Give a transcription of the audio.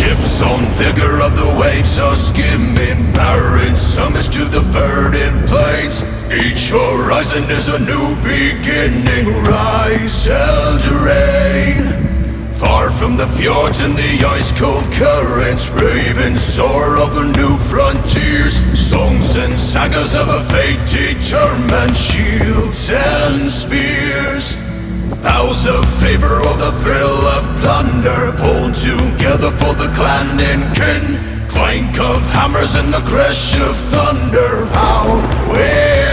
Ships on vigor of the waves are skimming, barren summits to the verdant plains. Each horizon is a new beginning, rise and rain. Far from the fjords and the ice-cold currents, brave and soar over new frontiers. Songs and sagas of a fate determined, shields and spears. Vows of favor or the thrill of plunder, pulled together for the clan and kin. Clank of hammers and the crash of thunder, pound, where